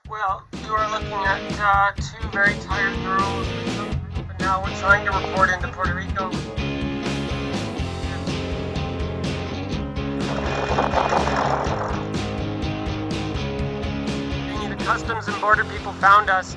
Well, you are looking at two very tired girls, but now we're trying to report into Puerto Rico. The Customs and Border people found us.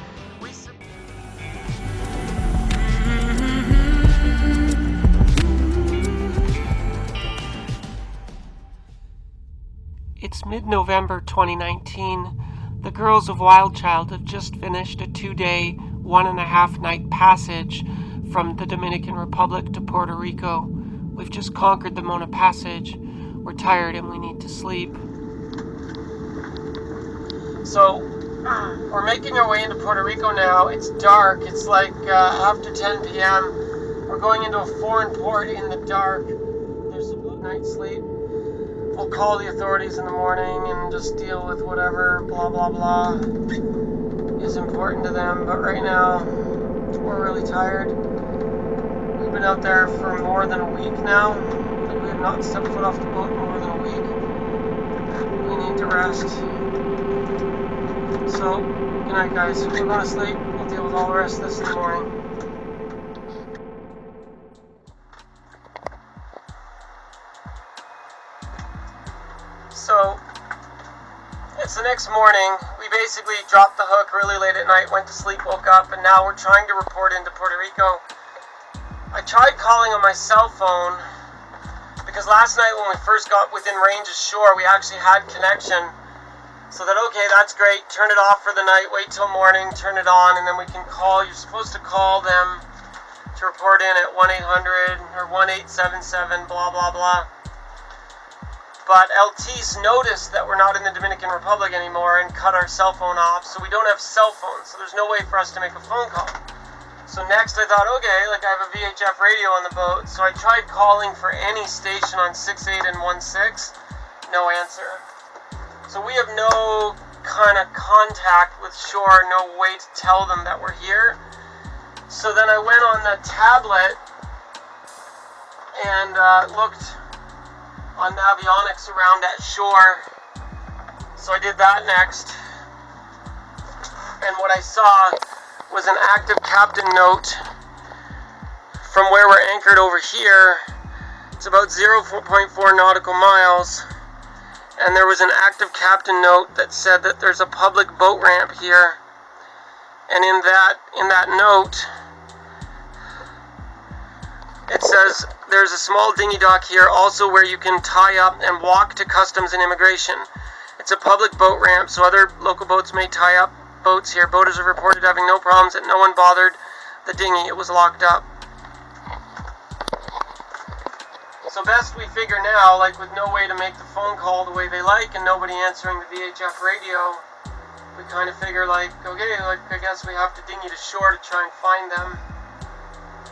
It's mid-November 2019. The girls of WildChild have just finished a 2-day, 1.5-night passage from the Dominican Republic to Puerto Rico. We've just conquered the Mona Passage. We're tired and we need to sleep. So, we're making our way into Puerto Rico now. It's dark. It's like after 10 p.m. We're going into a foreign port in the dark. There's a good night's sleep. We'll call the authorities in the morning and just deal with whatever blah blah blah is important to them. But right now, we're really tired. We've been out there for more than a week now. Like, we have not stepped foot off the boat in more than a week. We need to rest. So, good night, guys. We're going to sleep. We'll deal with all the rest of this in the morning. So, it's the next morning. We basically dropped the hook really late at night, went to sleep, woke up, and now we're trying to report into Puerto Rico. I tried calling on my cell phone because last night when we first got within range of shore, we actually had connection. So that, okay, that's great, turn it off for the night, wait till morning, turn it on, and then we can call. You're supposed to call them to report in at 1-800 or 1-877, blah, blah, blah. But LT's noticed that we're not in the Dominican Republic anymore and cut our cell phone off, so we don't have cell phones, so there's no way for us to make a phone call. So next I thought, okay, like I have a VHF radio on the boat, so I tried calling for any station on 6-8 and 1-6, no answer. So we have no kind of contact with shore, no way to tell them that we're here. So then I went on the tablet and looked on Navionics around at shore. So I did that next. And what I saw was an active captain note from where we're anchored over here. It's about 0.4 nautical miles. And there was an active captain note that said that there's a public boat ramp here. And in that note, it says there's a small dinghy dock here also where you can tie up and walk to customs and immigration. It's a public boat ramp, so other local boats may tie up boats here. Boaters have reported having no problems, that no one bothered the dinghy. It was locked up. So best we figure now, like with no way to make the phone call the way they like and nobody answering the VHF radio, we kind of figure like, okay, like I guess we have to dinghy to shore to try and find them.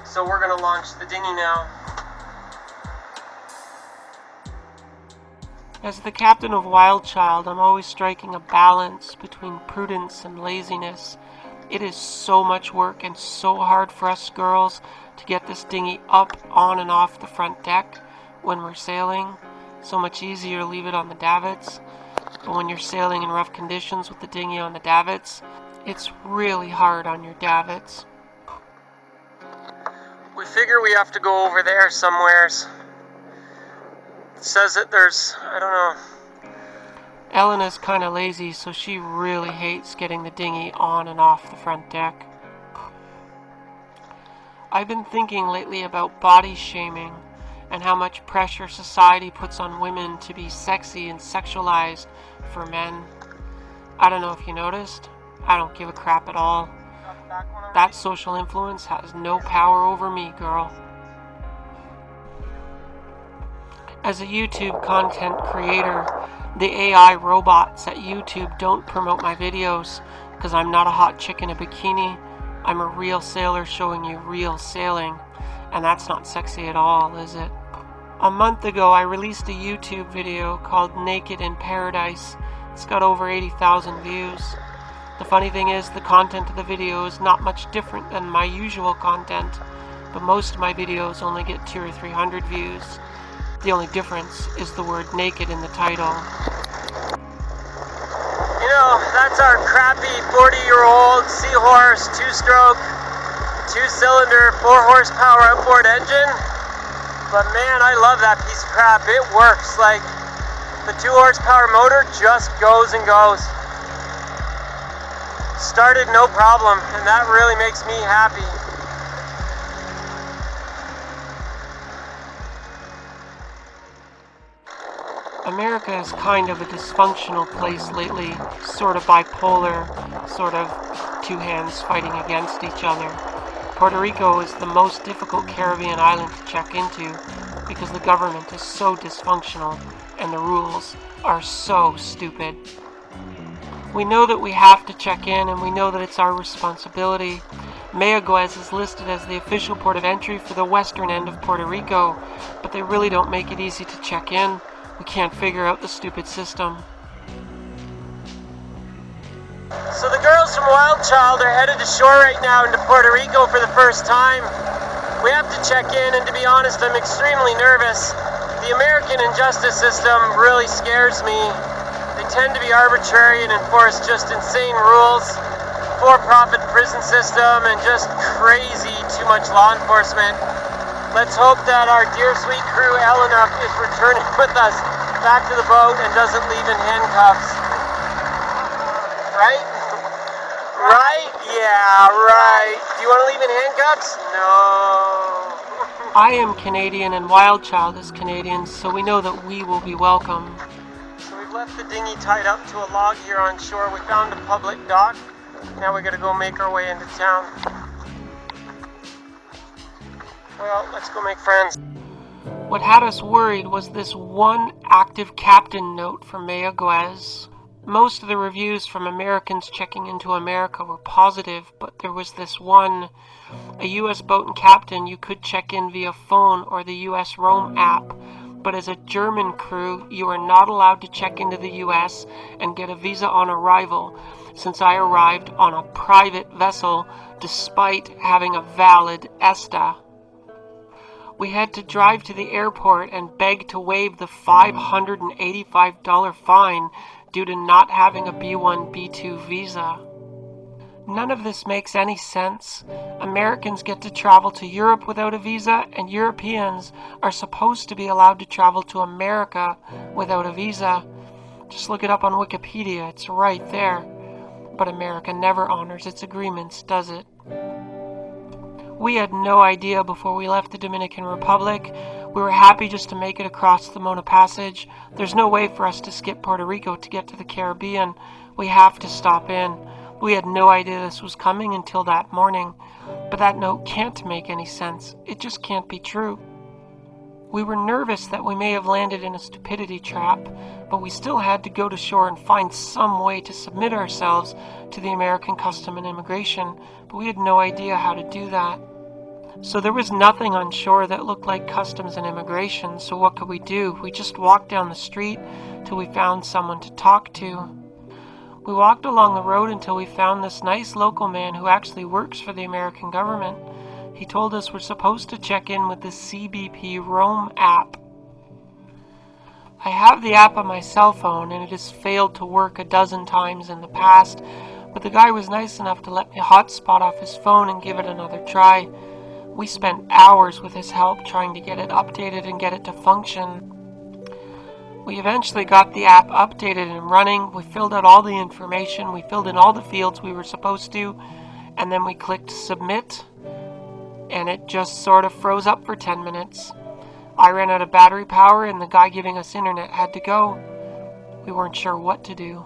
So we're going to launch the dinghy now. As the captain of WildChild, I'm always striking a balance between prudence and laziness. It is so much work and so hard for us girls to get this dinghy up, on, and off the front deck when we're sailing. So much easier to leave it on the davits. But when you're sailing in rough conditions with the dinghy on the davits, it's really hard on your davits. We figure we have to go over there somewheres. It says that there's, I don't know. Elena's kind of lazy, so she really hates getting the dinghy on and off the front deck. I've been thinking lately about body shaming and how much pressure society puts on women to be sexy and sexualized for men. I don't know if you noticed. I don't give a crap at all. That social influence has no power over me, girl. As a YouTube content creator, the AI robots at YouTube don't promote my videos because I'm not a hot chick in a bikini. I'm a real sailor showing you real sailing, and that's not sexy at all, is it? A month ago, I released a YouTube video called Naked in Paradise. It's got over 80,000 views. The funny thing is, the content of the video is not much different than my usual content, but most of my videos only get 200 or 300 views. The only difference is the word naked in the title. You go. That's our crappy 40-year-old Seahorse 2-stroke, 2-cylinder, 4-horsepower outboard engine. But man, I love that piece of crap. It works. Like, the 2-horsepower motor just goes and goes. Started no problem, and that really makes me happy. America is kind of a dysfunctional place lately, sort of bipolar, sort of two hands fighting against each other. Puerto Rico is the most difficult Caribbean island to check into because the government is so dysfunctional and the rules are so stupid. We know that we have to check in and we know that it's our responsibility. Mayaguez is listed as the official port of entry for the western end of Puerto Rico, but they really don't make it easy to check in. We can't figure out the stupid system. So the girls from WildChild are headed to shore right now into Puerto Rico for the first time. We have to check in, and to be honest, I'm extremely nervous. The American injustice system really scares me. They tend to be arbitrary and enforce just insane rules, for-profit prison system, and just crazy too much law enforcement. Let's hope that our dear sweet crew Elena is returning with us back to the boat and doesn't leave in handcuffs. Right? Right? Yeah, right. Do you want to leave in handcuffs? No. I am Canadian and WildChild is Canadian, so we know that we will be welcome. So we've left the dinghy tied up to a log here on shore. We found a public dock. Now we gotta go make our way into town. Well, let's go make friends. What had us worried was this one active captain note from Mayaguez. Most of the reviews from Americans checking into America were positive, but there was this one, a U.S. boat and captain. You could check in via phone or the U.S. Roam app, but as a German crew, you are not allowed to check into the U.S. and get a visa on arrival, since I arrived on a private vessel despite having a valid ESTA. We had to drive to the airport and beg to waive the $585 fine due to not having a B1, B2 visa. None of this makes any sense. Americans get to travel to Europe without a visa, and Europeans are supposed to be allowed to travel to America without a visa. Just look it up on Wikipedia, it's right there. But America never honors its agreements, does it? We had no idea before we left the Dominican Republic. We were happy just to make it across the Mona Passage. There's no way for us to skip Puerto Rico to get to the Caribbean. We have to stop in. We had no idea this was coming until that morning. But that note can't make any sense. It just can't be true. We were nervous that we may have landed in a stupidity trap, but we still had to go to shore and find some way to submit ourselves to the American Custom and Immigration, but we had no idea how to do that. So there was nothing on shore that looked like Customs and Immigration, so what could we do? We just walked down the street till we found someone to talk to. We walked along the road until we found this nice local man who actually works for the American government. He told us we're supposed to check in with the CBP Roam app. I have the app on my cell phone and it has failed to work a dozen times in the past, but the guy was nice enough to let me hotspot off his phone and give it another try. We spent hours with his help trying to get it updated and get it to function. We eventually got the app updated and running. We filled out all the information, we filled in all the fields we were supposed to, and then we clicked submit. And it just sort of froze up for 10 minutes. I ran out of battery power and the guy giving us internet had to go. We weren't sure what to do.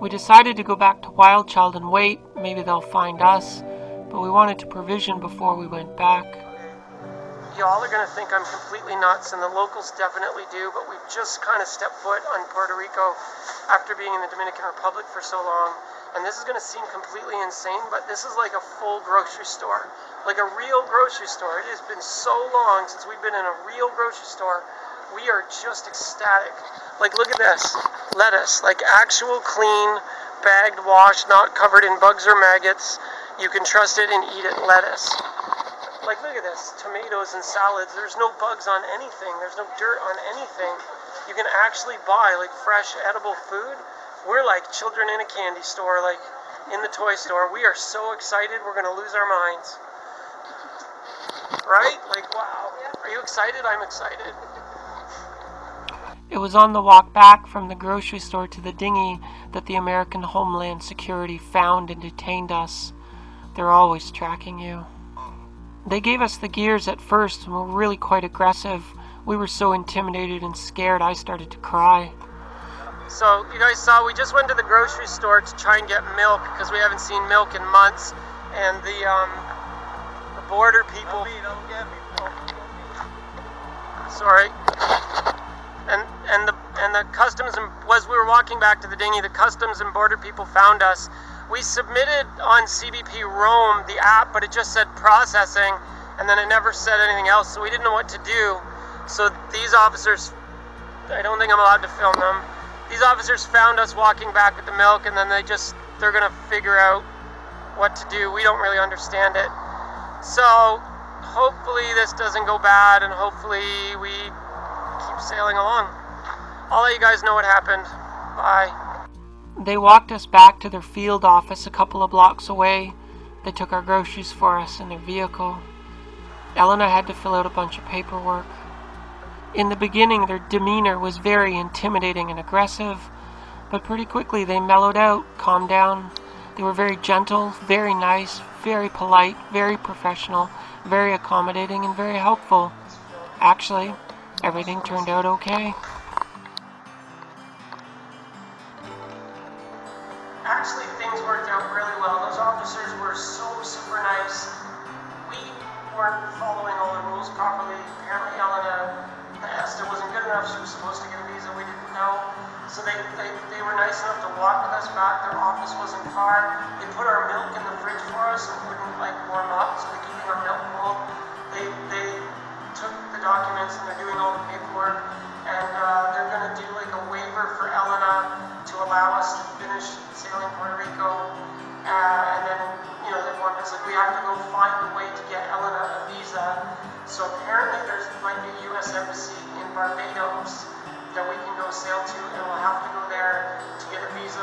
We decided to go back to WildChild and wait. Maybe they'll find us. But we wanted to provision before we went back. Y'all are going to think I'm completely nuts, and the locals definitely do, but we've just kind of stepped foot on Puerto Rico after being in the Dominican Republic for so long. And this is going to seem completely insane, but this is like a full grocery store. Like a real grocery store. It has been so long since we've been in a real grocery store. We are just ecstatic. Like, look at this. Lettuce. Like actual clean, bagged, washed, not covered in bugs or maggots. You can trust it and eat it lettuce. Like, look at this. Tomatoes and salads. There's no bugs on anything. There's no dirt on anything. You you can actually buy like fresh edible food. We're like children in a candy store, like in the toy store. We are so excited, we're gonna lose our minds. Right? Like, wow. Are you excited? I'm excited. It was on the walk back from the grocery store to the dinghy that the American Homeland Security found and detained us. They're always tracking you. They gave us the gears at first and were really quite aggressive. We were so intimidated and scared I started to cry. So, you guys saw, we just went to the grocery store to try and get milk because we haven't seen milk in months. And the border people... Sorry. And the customs, as we were walking back to the dinghy, the customs and border people found us. We submitted on CBP Rome, the app, but it just said processing, and then it never said anything else, so we didn't know what to do. So these officers, I don't think I'm allowed to film them, these officers found us walking back with the milk, and then they're gonna figure out what to do. We don't really understand it. So hopefully this doesn't go bad, and hopefully we keep sailing along. I'll let you guys know what happened. Bye. They walked us back to their field office a couple of blocks away. They took our groceries for us in their vehicle. Elena had to fill out a bunch of paperwork. In the beginning, their demeanor was very intimidating and aggressive, but pretty quickly they mellowed out, calmed down. They were very gentle, very nice, very polite, very professional, very accommodating, and very helpful. Actually, everything turned out okay. Actually, things worked out really well. Those officers were so super nice. We weren't following all the rules properly. Apparently, Elena, the ESTA wasn't good enough. She was supposed to get a visa. We didn't know. So they were nice enough to walk with us back. Their office wasn't far. They put our milk in the fridge for us so it wouldn't warm up. So they're keeping our milk cold. They took the documents and they're doing all the paperwork. And they're going to do a waiver for Elena to allow us to finish sailing Puerto Rico. And then, they want us, we have to go find a way to get Elena a visa. So apparently there's a U.S. embassy in Barbados that we can go sail to, and we'll have to go there to get a visa